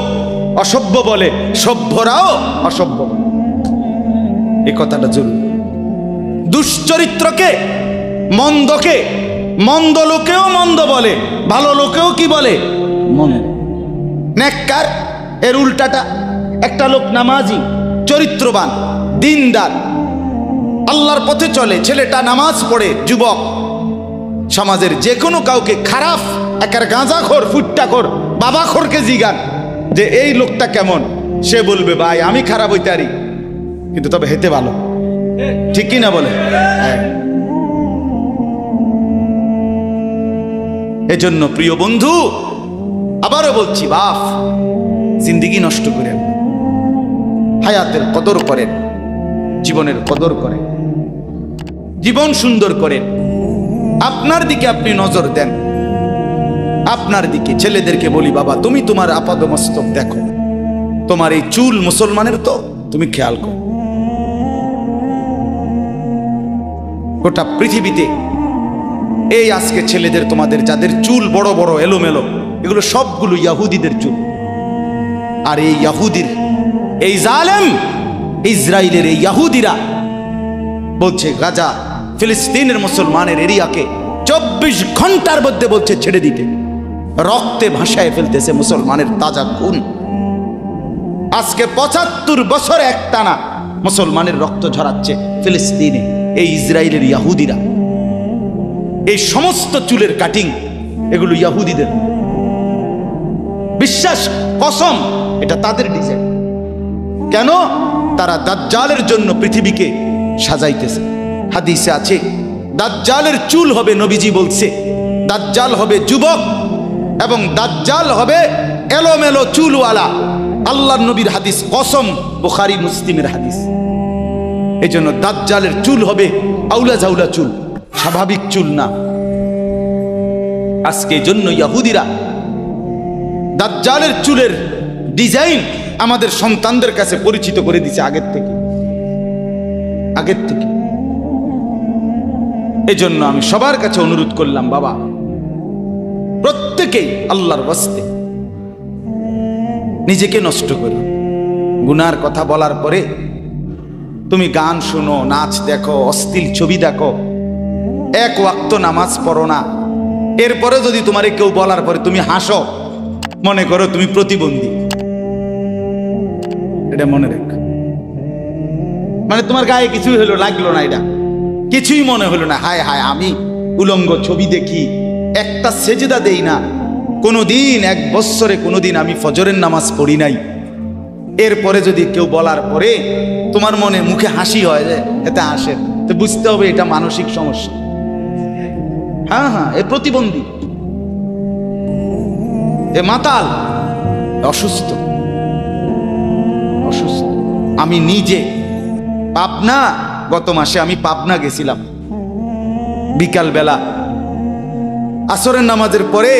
অসভ্য বলে, সভ্যরাও অসভ্য বলে। এই কথাটা জরুরি। দুশ্চরিত্রকে, মন্দকে মন্দ লোকেও মন্দ বলে, ভালো লোকেও কি বলে? মন্দ। নেককার এর উল্টাটা। একটা লোক নামাজি, চরিত্রবান, দিনদার, আল্লাহর পথে চলে, ছেলেটা নামাজ পড়ে, যুবক, সমাজের যে কোনো কাউকে খারাপ, একার গাঁজাখোর, ফুট্টাখোর, বাবাখোরকে জিগান যে এই লোকটা কেমন, সে বলবে ভাই আমি খারাপ হইতে পারি, কিন্তু তবে হেতে ভালো। ঠিক কি না বলে? এজন্য প্রিয় বন্ধু, আবারও বলছি, বাপ জিন্দেগি নষ্ট করেন, হায়াতের কদর করেন, জীবনের কদর করেন, জীবন সুন্দর করেন। আপনার দিকে আপনি নজর দেন, আপনার দিকে। ছেলেদেরকে বলি, বাবা তুমি তোমার আপাদমস্তক দেখো, তোমার এই চুল মুসলমানের তো, তুমি খেয়াল করো। গোটা পৃথিবীতে এই আজকে ছেলেদের, তোমাদের যাদের চুল বড় বড় এলোমেলো, এগুলো সবগুলো ইয়াহুদিদের চুল। আর এই ইয়াহুদির, এই জালেম ইসরায়েলের এই ইয়াহুদিরা বলছে গাজা, ফিলিস্তিনের মুসলমানের এরিয়াকে 24 ঘন্টার মধ্যে বলছে ছেড়ে দিতে। রক্তে ভাসায় ফেলতেছে মুসলমানের তাজা খুন। আজকে 75 বছর একটানা মুসলমানের রক্ত ঝরাচ্ছে ফিলিস্তিনে এই ইসরায়েলের ইয়াহুদিরা। এই সমস্ত চুলের কাটিং এগুলো ইয়াহুদিদের। বিশ্বাস, কসম, এটা তাদের ডিজাইন। কেন? তারা দাজ্জালের জন্য পৃথিবীকে সাজাইতেছে। হাদিসে আছে দাজ্জালের চুল হবে, নবীজি বলছে দাজ্জাল হবে যুবক এবং দাজ্জাল হবে এলোমেলো চুলওয়ালা। আল্লাহর নবীর হাদিস, কসম, বুখারী মুসলিমের হাদিস। এই জন্য দাজ্জালের চুল হবে আউলা ঝাউলা চুল, স্বাভাবিক চুল না। আজকে জন্য ইয়াহুদিরা দাজ্জালের চুলের ডিজাইন আমাদের সন্তানদের কাছে পরিচিত করে দিছে আগের থেকে। এজন্য আমি সবার কাছে অনুরোধ করলাম, বাবা প্রত্যেকেই আল্লাহর ওয়াস্তে নিজেকে নষ্ট করো। গুনার কথা বলার পরে তুমি গান শোনো, নাচ দেখো, অশ্লীল ছবি দেখো, এক ওয়াক্ত নামাজ পড়ো না, এরপরে যদি তোমারে কেউ বলার পরে তুমি হাসো, মনে করো তুমি প্রতিবন্ধী। এটা মনে রেখ, মানে তোমার গায়ে কিছুই হলো, লাগলো না, এটা কিছুই মনে হলো না। হায় হায়, আমি উলঙ্গ ছবি দেখি, একটা সেজদা দেই না, কোনোদিন 1 বছরে কোনোদিন আমি ফজরের নামাজ পড়ি নাই, এরপরে যদি কেউ বলার পরে তোমার মনে মুখে হাসি হয়, এতে হাসে, তো বুঝতে হবে এটা মানসিক সমস্যা। হ্যাঁ হ্যাঁ, এ প্রতিবন্ধী, এ মাতাল, অসুস্থ। আমি নিজে পাবনা, গত মাসে আমি পাবনা গেছিলাম, বিকাল বেলা আসরের নামাজের পরে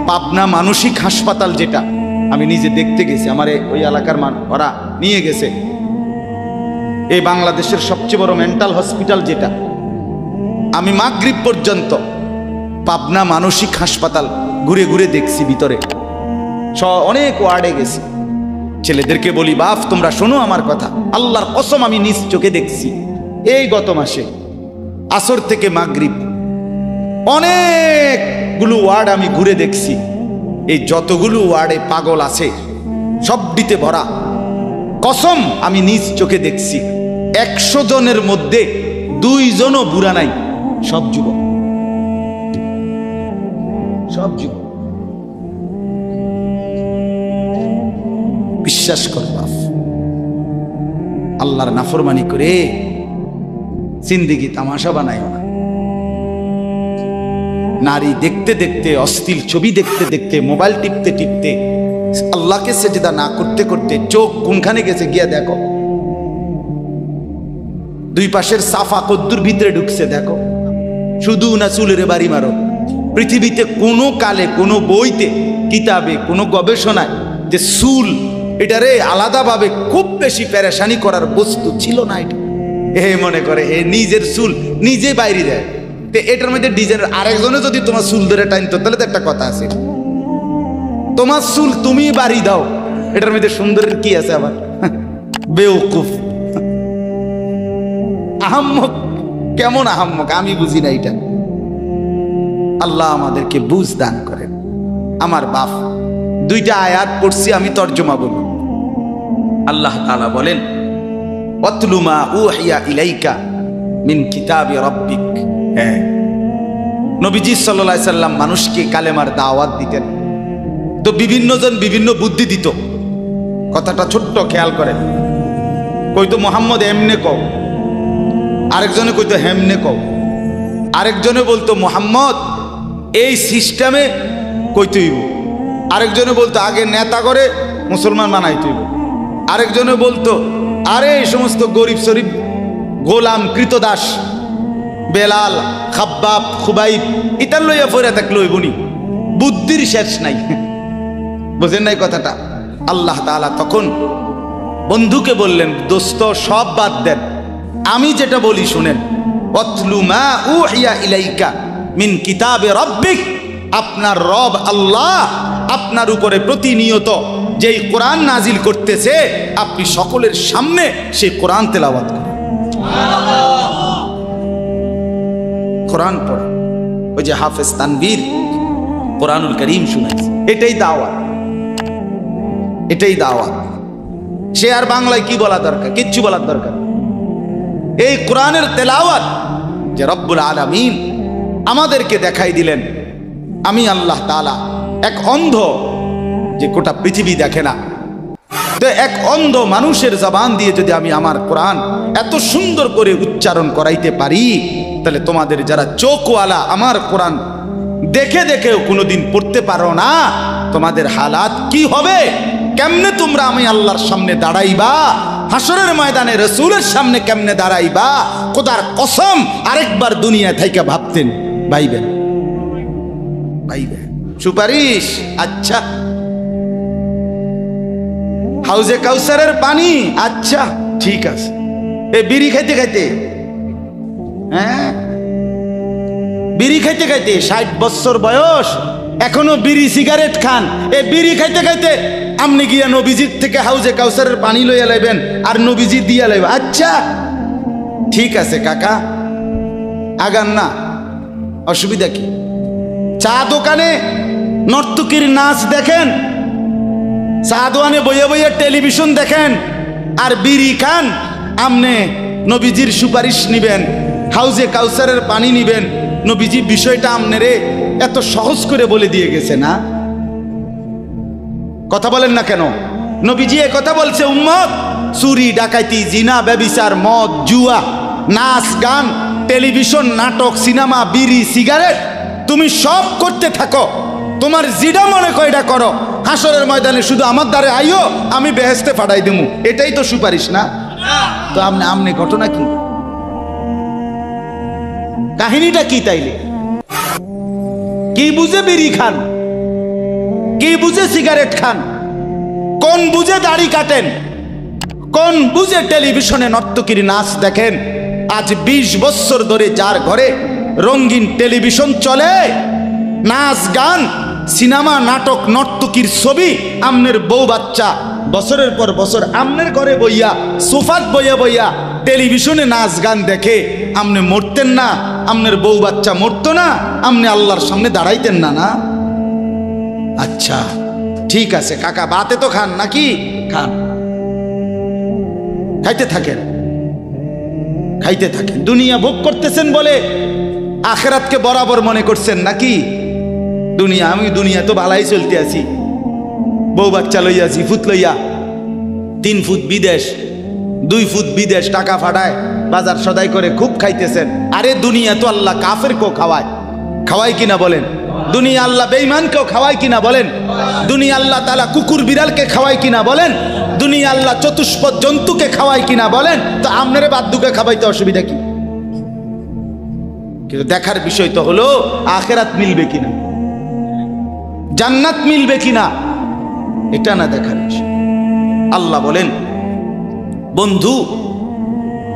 পাবনা মানসিক হাসপাতাল, যেটা আমি নিজে দেখতে গেছি, আমার ওই এলাকার ওরা নিয়ে গেছে, এই বাংলাদেশের সবচেয়ে বড় মেন্টাল হসপিটাল যেটা। আমি মাগরিব পর্যন্ত পাবনা মানসিক হাসপাতাল ঘুরে ঘুরে দেখছি, ভিতরে অনেক ওয়ার্ডে গেছি। ছেলেদেরকে বলি, বাপ তোমরা শোনো আমার কথা, আল্লাহর কসম আমি নিজ চোখে দেখছি। এই গত মাসে আসর থেকে মাগরিব অনেকগুলো ওয়ার্ড আমি ঘুরে দেখছি। এই যতগুলো ওয়ার্ডে পাগল আছে সবটিতে ভরা। কসম আমি নিজ চোখে দেখছি, 100 জনের মধ্যে 2 জনও বুড়া নাই, সব যুবক, সব যুবক। বিশ্বাস কর বাপ, আল্লাহর নাফরমানি করে জিন্দেগি তামাশা বানাইও না। নারী দেখতে দেখতে, অশ্লীল ছবি দেখতে দেখতে, মোবাইল টিপতে টিপতে, আল্লাহকে সেজদা না করতে করতে চোখ কোনখানে গেছে গিয়া দেখো। দুই পাশের সাফা কদ্দুর ভিতরে ঢুকছে দেখো। শুধু না চুলের বাড়ি মারো। পৃথিবীতে কোনো কালে, কোনো বইতে, কিতাবে, কোনো গবেষণায় যে চুল এটারে আলাদাভাবে খুব বেশি পেরেশানি করার বস্তু ছিল না। এটা মনে করে নিজের চুল নিজে বাইরে দেয়। তো এটার মধ্যে ডিজাইনের আরেকজনে যদি তোমার চুল ধরে টানতো তাহলে তো একটা কথা আছে, তোমার চুল তুমি বাড়ি দাও, এটার মধ্যে সুন্দরের কি আছে আবার? বেওকুফ, আহাম্মক। কেমন আহাম্মক আমি বুঝি না এটা। আল্লাহ আমাদেরকে বুঝ দান করেন। আমার বাপ দুইটা আয়াত পড়ছি, আমি তর্জমা বলব। আল্লাহ তাআলা বলেন, ওয়াতলু মা উহিয়া ইলাইকা মিন কিতাবি রাব্বিক। হ্যাঁ, নবীজি সাল্লাল্লাহু আলাইহি সাল্লাম মানুষকে কালেমার দাওয়াত দিতেন। তো বিভিন্ন জন বিভিন্ন বুদ্ধি দিত। কথাটা ছোট্ট খেয়াল করেন। কইতো মোহাম্মদ এমনে কও, আরেকজনে কইতো হেমনে কও, আরেকজনে বলতো মোহাম্মদ এই সিস্টেমে কইতে হইব, আরেকজনে বলতো আগে নেতা করে মুসলমান বানাইতে হইব, আরেকজনে বলতো আরে এই সমস্ত গরিব শরীফ গোলাম কৃতদাস বেলাল খাব্বাব খুবাইব ইতার লইয়া ফইরা থাকলে হইবনি। বুদ্ধির শেষ নাই। বুঝেন নাই কথাটা? আল্লাহ তাআলা তখন বন্ধুকে বললেন, দোস্ত সব বাদ দেন, আমি যেটা বলি শুনেন। ওয়াতলু মা উহিয়া ইলাইকা মিন কিতাবে রাব্বিক। আপনার রব আল্লাহ আপনার উপরে প্রতিনিয়ত যেই কোরআন নাজিল করতেছে, আপনি সকলের সামনে সেই কোরআন তেলাওয়াত করেন। কোরআন পড়েন। ওই যে হাফেজ তানভীর কোরআনুল কারীম শুনাইছে, এটাই দাওয়াত, এটাই দাওয়াত। সে আর বাংলায় কি বলা দরকার? কিচ্ছু বলার দরকার। এই কোরআনের তেলাওয়াত যে রব্বুল আলামিন আমাদেরকে দেখাই দিলেন। আমি আল্লাহ তাআলা এক অন্ধ, যে গোটা পৃথিবী দেখে না, তো এক অন্ধ মানুষের জবান দিয়ে যদি আমি আমার কোরআন এত সুন্দর করে উচ্চারণ করাইতে পারি, তাহলে তোমাদের যারা চোখওয়ালা আমার কোরআন দেখে দেখেও কোনোদিন পড়তে পারো না, তোমাদের হালাত কি হবে? কেমনে তোমরা আমি আল্লাহর সামনে দাঁড়াইবা? হাসরের ময়দানে রাসূলের সামনে কেমনে দাঁড়াইবা? খোদার কসম আরেকবার দুনিয়া থেকে ভাবতেন, ভাইবেন ভাইবেন। সুপারিশ, আচ্ছা। হাউজে কাউসারের পানি, আচ্ছা ঠিক আছে। এই বিড়ি খাইতে খাইতে, হ্যাঁ বিড়ি খাইতে খাইতে 60 বছর বয়স, এখনো বিড়ি সিগারেট খান। এই বিড়ি খাইতে খাইতে আপনি গিয়া নবীজির থেকে হাউজে কাউসারের পানি লইয়া লাইবেন আর নবীজি দিয়া লাইবেন। আচ্ছা ঠিক আছে কাকা, আগান না, অসুবিধা কি? চা দোকানে নর্তকীর নাচ দেখেন, চা দোকানে বইয়া বইয়া টেলিভিশন দেখেন, আর বিড়ি খান। আমনে নবীজির সুপারিশ নিবেন, হাউজে কাউসারের পানি নিবেন। নবীজি বিষয়টা আমনেরে এত সহজ করে বলে দিয়ে গেছে না? কথা বলেন না কেন? নবীজি এ কথা বলছে, উম্মত চুরি ডাকাইতি জিনা ব্যভিচার মদ জুয়া নাচ গান টেলিভিশন নাটক সিনেমা বিড়ি সিগারেট তুমি সব করতে থাকো, তোমার যেটা মনে করে এটা করো। হাসরের ময়দানে শুধু আমার দ্বারে আইও, আমি বেহেশতে ফাটাই দেবো। এটাই তো সুপারিশ না? তো আমনে ঘটনা কি, কাহিনীটা কি? তাইলে কি বুঝে বিড়ি খান, কি বুঝে সিগারেট খান, কোন বুঝে দাড়ি কাটেন, কোন বুঝে টেলিভিশনে নর্তকীর নাচ দেখেন? আজ 20 বছর ধরে যার ঘরে রঙিন টেলিভিশন চলে, নাচ গান সিনেমা নাটক নর্তকীর ছবি, আমনের বউ বাচ্চা বছরের পর বছর আমনের ঘরে বইয়া সোফাত বইয়া বইয়া টেলিভিশনে নাচ গান দেখে, আমনে মরতেন না? আমনের বউ বাচ্চা মরতো না? আমনে আল্লাহর সামনে দাঁড়াইতেন না? না? আচ্ছা ঠিক আছে কাকা, বাতে তো খান নাকি? খান, খাইতে থাকেন, খাইতে থাকেন। দুনিয়া ভোগ করতেছেন বলে আখিরাতকে বরাবর মনে করছেন নাকি? দুনিয়া, আমি দুনিয়া তো ভালাই চলতে আছি, বউ বাচ্চা লইয়া, ফুট লইয়া, 3 ফুট বিদেশ 2 ফুট বিদেশ, টাকা ফাটায় বাজার সদাই করে খুব খাইতেছেন। আরে দুনিয়া তো আল্লাহ কাফের কো খাওয়ায়, খাওয়াই কিনা বলেন? দুনিয়া আল্লাহ বেঈমানকেও খাওয়াই কিনা বলেন? দুনিয়া আল্লাহ তাআলা কুকুর বিড়ালকে খাওয়াই কিনা বলেন? দুনিয়া আল্লাহ চতুষ্পদ জন্তুকে খাওয়াই কিনা বলেন? তো আপনারে বাদ্দুকে খাওয়াইতে অসুবিধা কি? কিন্তু দেখার বিষয় তো হলো আখিরাত মিলবে কিনা, জান্নাত মিলবে কিনা, এটা না দেখার বিষয়। আল্লাহ বলেন, বন্ধু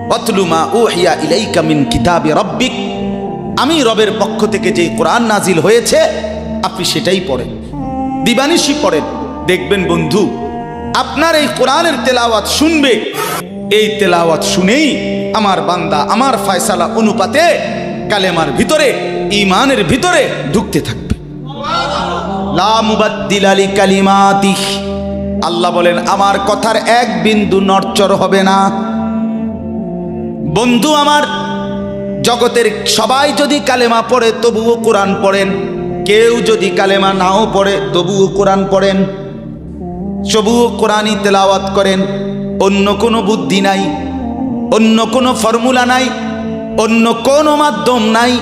ওয়াতলু মা উহিয়া ইলাইকা মিন কিতাবি রাব্বিক, আমি রবের পক্ষ থেকে যে কোরআন নাজিল হয়েছে আপনি সেটাই পড়েন, দিবানিশি পড়েন। দেখবেন বন্ধু, আপনার এই কোরআনের তেলাওয়াত শুনবে, এই তেলাওয়াত শুনেই আমার বান্দা আমার ফয়সালা অনুপাতে কালেমার ভিতরে, ঈমানের ভিতরে ঢুকতে থাকবে। লা মুবাদ্দিলা লিকালিমাতিহ, আল্লাহ বলেন আমার কথার এক বিন্দু নড়চড় হবে না। বন্ধু আমার, জগতের সবাই যদি কালেমা পড়ে তবুও কোরআন পড়েন, কেউ যদি কালেমা নাও পড়ে তবুও কোরআন পড়েন, তবুও কোরআনই তেলাওয়াত করেন। অন্য কোনো বুদ্ধি নাই, অন্য কোনো ফর্মুলা নাই, অন্য কোনো মাধ্যম নাই।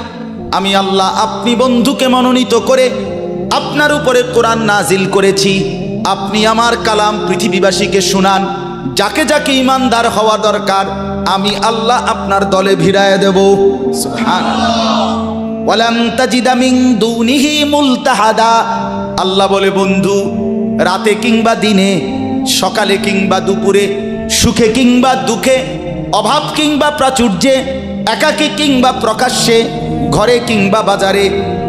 আমি আল্লাহ আপনি বন্ধুকে মনোনীত করে আপনার উপরে কোরআন নাজিল করেছি। আপনি আমার কালাম পৃথিবীবাসীকে শুনান, যাকে যাকে ইমানদার হওয়া দরকার আমি আল্লাহ আপনার দলে ভিড়ায় দেব। সুবহানাল্লাহ। ওয়ালাম তাজিদা মিন দুনিহি মুলতাহাদা, আল্লাহ বলে বন্ধু রাতে কিংবা দিনে, সকালে কিংবা দুপুরে, সুখে কিংবা দুঃখে, অভাব কিংবা প্রাচুর্যে, একাকী কিংবা প্রকাশ্যে, ঘরে কিংবা বাজারে,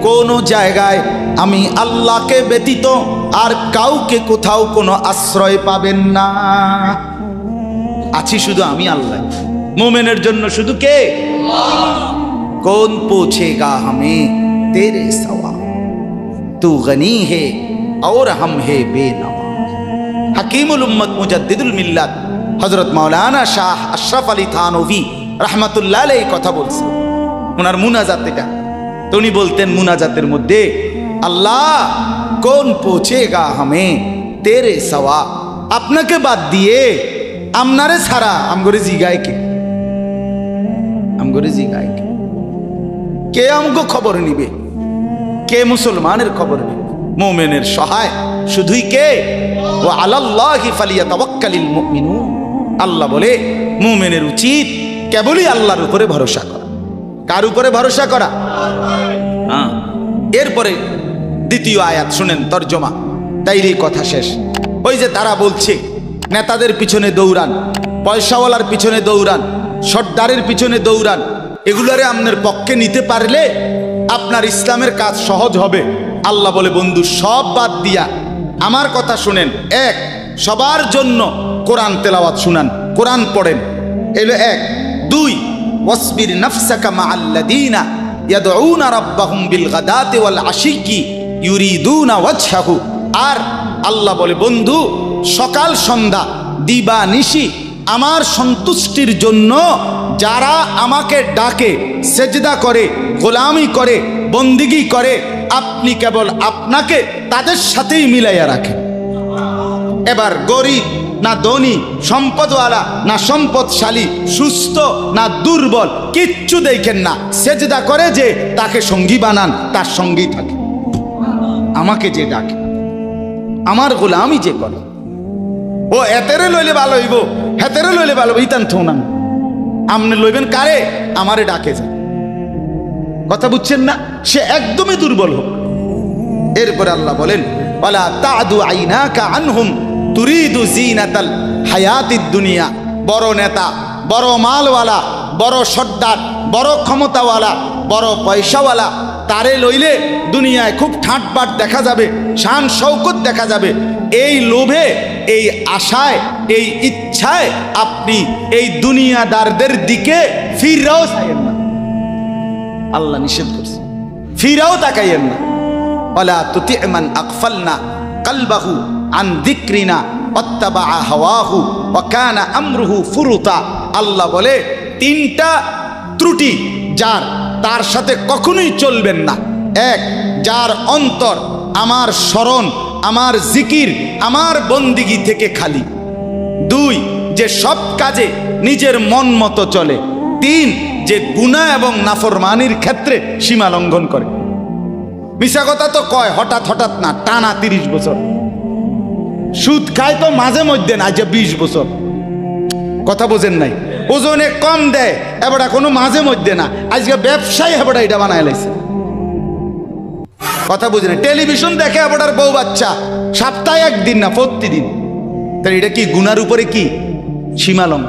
কোনো জায়গায় আমি আল্লাহকে ব্যতীত আর কাউকে কোথাও কোনো আশ্রয় পাবেন না। আছি শুধু আমি আল্লাহ। মোমেনের জন্য শুধু কে? কৌন পৌঁছেগা হামে তেরে সওয়া, তু গনি হে और हम है बेनवा। हकीमुल उम्मत मुजद्दिदुल मिल्लत हजरत मौलाना शाह अशरफ अली थानवी रहमतुल्लाह अलैहि কথা বলছেন ওনার মুনাজাত এটা। তো উনি বলতেন মুনাজাতের মধ্যে, আল্লাহ কোন পৌঁছেগা হামে তেরে সওয়া, আপনাকে বাদ দিয়ে আমনারে ছাড়া আমগরে জিগায় কে? আমগরে জিগায় কে? কে আমগো খবর নিবে? কে মুসলমানের খবর নিবে? মুমিনের সহায় শুধুই কে? ওয়া আলাল্লাহি ফালিয়াতাওয়াক্কালিল মুমিনুন, আল্লাহ বলে মুমিনের উচিত কেবলই আল্লাহর উপরে ভরসা করা। কার উপরে ভরসা করা? হ্যাঁ। এরপরে দ্বিতীয় আয়াত শুনেন তরজমা, তাইলেই কথা শেষ। ওই যে তারা বলছে নেতাদের পিছনে দৌড়ান, পয়সাওয়ালার পিছনে দৌড়ান, সর্দারের পিছনে দৌড়ান, এগুলারে আপনার পক্ষে নিতে পারলে আপনার ইসলামের কাজ সহজ হবে। আল্লাহ বলে বন্ধু সব বাদ দিয়া আমার কথা শুনেন। এক, সবার জন্য কোরআন তেলাওয়াত শুনান, কোরআন পড়েন, এলো এক। দুই, ওয়াসবির নাফসাকা মাআল্লাযীনা ইয়াদউনা রাব্বাহুম বিল গাদাতি ওয়াল আশিয়্যি ইউরিদুনা ওয়াজহাহু। আর আল্লাহ বলে বন্ধু সকাল সন্ধ্যা দিবা নিশি আমার সন্তুষ্টির জন্য যারা আমাকে ডাকে, সেজদা করে, গোলামি করে, বন্দিগি করে, আপনি কেবল আপনাকে তাদের সাথেই মিলাইয়া রাখেন। এবার গরিব না ধনী, সম্পদওয়ালা না সম্পদশালী, সুস্থ না দুর্বল, কিচ্ছু দেখেন না, সেজদা করে যে তাকে সঙ্গী বানান, তার সঙ্গী থাকে। আমাকে যে ডাকে, আমার গোলামি যে করে, ও এতেরে লইলে ভালো হইব, হেতেরে লইলে ভালো হইব, ইতান থো না। আমনে লইবেন কারে? আমারে ডাকে যায়। কথা বুঝছেন না? সে একদমই দুর্বল হোক। এরপরে আল্লাহ বলেন, ওয়ালা তাদু আইনাকা আনহুম তুরিদু জিনাতাল হায়াতিদ দুনিয়া। বড় নেতা, বড় মালওয়ালা, বড় সর্দার, বড় ক্ষমতাওয়ালা, বড় পয়সাওয়ালা, তারে লইলে দুনিয়ায় খুব ঠাটবাট দেখা যাবে, শান শৌকত দেখা যাবে। এই লোভে, এই আশায়, এই ইচ্ছায় আপনি এই দুনিয়াদারদের দিকে ফিরাও চাইয়েন না। আল্লাহ নিষেধ করছে, ফিরাও তাকাইয়েন না। ওয়ালা তুতি মান আগফালনা কলবাহু আন যিকরিনা ওয়াত্তাবা হাওয়াহু ওয়া কানা আমরুহু ফুরুতা। আল্লাহ বলে তিনটা ত্রুটি যার, তার সাথে কখনোই চলবেন না। এক, যার অন্তর আমার স্মরণ, আমার জিকির, আমার বন্দিগি থেকে খালি। দুই, যে সব কাজে নিজের মন মতো চলে। তিন, যে গুনাহ এবং নাফরমানির ক্ষেত্রে সীমা লঙ্ঘন করে। মিশা কথা তো কয়, হঠাৎ হঠাৎ না, টানা 30 বছর। সুদ খায় তো মাঝে মধ্যে না, যে 20 বছর। কথা বোঝেন নাই? ওজনে কম দেয় এবারে কোনো মাঝে মধ্যে না, আজকে ব্যবসায়ী এবারে এটা বানায় লাইছে। কথা বুঝেন? টেলিভিশন দেখে এবারে বউ বাচ্চা, সপ্তাহে একদিন না, প্রতিদিন। তাহলে এটা কি গুনার উপরে কি সীমালং?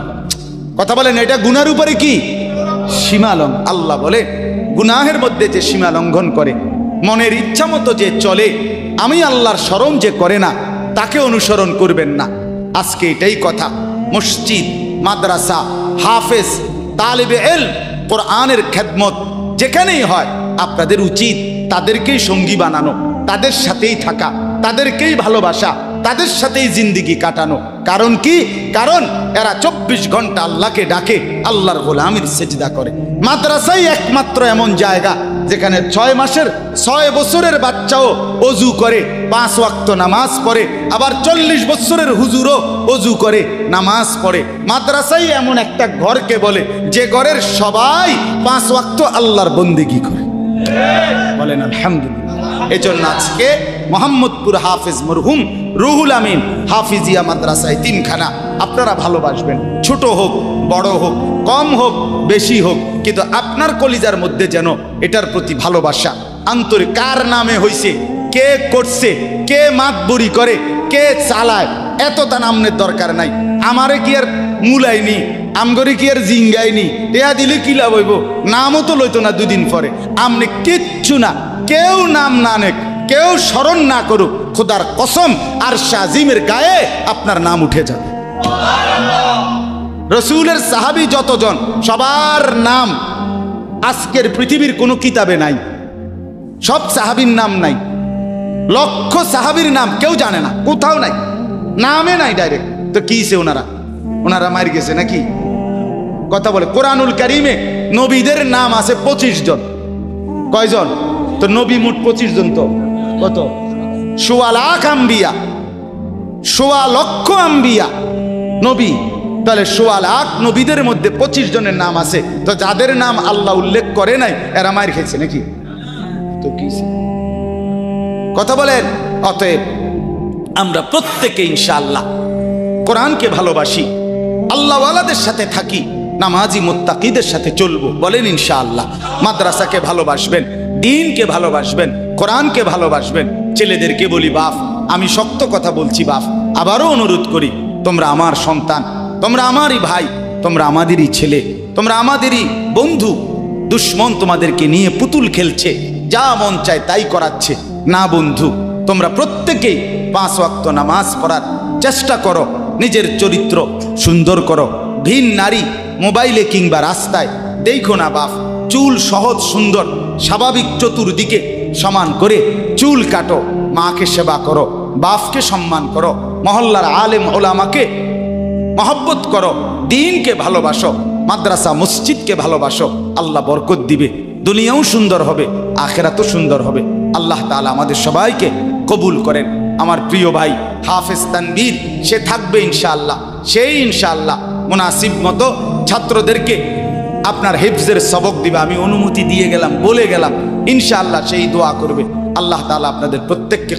কথা বলেন, এটা গুনার উপরে কি সীমালং? আল্লাহ বলে গুনাহের মধ্যে যে সীমা লঙ্ঘন করে, মনের ইচ্ছা মতো যে চলে, আমি আল্লাহর স্মরণ যে করে না, তাকে অনুসরণ করবেন না। আজকে এটাই কথা। মসজিদ, মাদ্রাসা, হাফেজ, তালিবে ইলম, কোরআনের খেদমত যেখানেই হয়, আপনাদের উচিত তাদেরকেই সঙ্গী বানানো, তাদের সাথেই থাকা, তাদেরকেই ভালোবাসা, তাদের সাথেই জিন্দিগি কাটানো। কারণ কি? কারণ এরা 24 ঘন্টা আল্লাহকে ডাকে, আল্লাহর গোলামির সেজদা করে। মাদ্রাসাই একমাত্র এমন জায়গা যেখানে 6 মাসের 6 বছরের বাচ্চাও অজু করে, 5 ওয়াক্ত নামাজ পড়ে, আবার 40 বছরের হুজুরও অজু করে, নামাজ পড়ে। মাদ্রাসাই এমন একটা ঘরকে বলে যে ঘরের সবাই 5 ওয়াক্ত আল্লাহর বন্দেগী করে। বলেন আলহামদুলিল্লাহ। এজন্য আজকে মোহাম্মদপুর হাফেজ মরহুম রুহুল আমিন হাফিজিয়া মাদ্রাসায় 3খানা আপনারা ভালোবাসবেন। ছোট হোক, বড় হোক, কম হোক, বেশি হোক, কিন্তু আপনার কলিজার মধ্যে যেন এটার প্রতি ভালোবাসা, আন্তরিক। কার নামে হইছে, কে করছে, কে মাতবুরি করে, কে চালায়, এতটা নামের দরকার নাই। আমারে কি আর মুলাইনি, আমগরে কি আর জিঙ্গাইনি, টেয়া দিলে কি লাভ হইব? নামও তো লইতো না 2 দিন পরে। আমনে কিচ্ছু না, কেউ নাম না নেক, কেউ স্মরণ না করুক, খোদার কসম আরশে আজিমের গায়ে আপনার নাম উঠে যাবে। রসুলের সাহাবী যতজন, সবার নাম আজকের পৃথিবীর কোনো কিতাবে নাই। সব সাহাবীর নাম নাই। লক্ষ সাহাবীর নাম কেউ জানে না, কোথাও নাই, নামে নাই ডাইরেক্ট। তো কিছে ওনারা মার গেছে নাকি? কথা বলে কোরআনুল কারিমে নবীদের নাম আছে 25 জন। কয়জন? তো নবী মোট 25 জন। তো কত? 1.25 লাখ আম্বিয়া, 1.25 লক্ষ আম্বিয়া নবী। তাহলে 1.25 লাখ নবীদের মধ্যে 25 জনের নাম আছে। তো যাদের নাম আল্লাহ উল্লেখ করে নাই, এরা মার খেয়েছে নাকি? তো কি কথা বলেন? অতএব আমরা প্রত্যেকে ইনশাআল্লাহ কোরআনকে ভালোবাসি, আল্লাহওয়ালাদের সাথে থাকি, নামাজি মুত্তাকিদের সাথে চলবো। বলেন ইনশাআল্লাহ। মাদ্রাসাকে ভালোবাসবেন, দ্বীনকে ভালোবাসবেন, কোরআনকে ভালোবাসবেন। ছেলেদেরকে বলি, বাপ, আমি শক্ত কথা বলছি বাপ, আবারও অনুরোধ করি, তোমরা আমার সন্তান, তোমরা আমারই ভাই, তোমরা আমাদেরই ছেলে, তোমরা আমাদেরই বন্ধু। দুশ্মন তোমাদেরকে নিয়ে পুতুল খেলছে, যা মন চায় তাই করাচ্ছে। না বন্ধু, তোমরা প্রত্যেকেই 5 ওয়াক্ত নামাজ পড়ার চেষ্টা করো, নিজের চরিত্র সুন্দর করো। ভিন নারী মোবাইলে কিংবা রাস্তায় দেখো না বাপ। চুল সহজ সুন্দর স্বাভাবিক চতুর্দিকে সমান করে চুল কাটো, মাকে সেবা করো, বাপকে সম্মান করো, মহল্লার আলেম ওলামাকে মহব্বত করো, দ্বীনকে ভালোবাসো, মাদ্রাসা মসজিদকে ভালোবাসো। আল্লাহ বরকত দিবে, দুনিয়াও সুন্দর হবে, আখেরাতও সুন্দর হবে। আল্লাহ তাআলা আমাদের সবাইকে কবুল করেন। আমার প্রিয় ভাই হাফেজ তানবীর, সে থাকবে ইনশাআল্লাহ। সেই ইনশাআল্লাহ মুনাসিব মতো ছাত্রদেরকে আপনার হিফজের সবক দিবে। আমি অনুমতি দিয়ে গেলাম, বলে গেলাম, ইনশাআল্লাহ সেই দোয়া করবে। আল্লাহ তাআলা আপনাদের প্রত্যেককে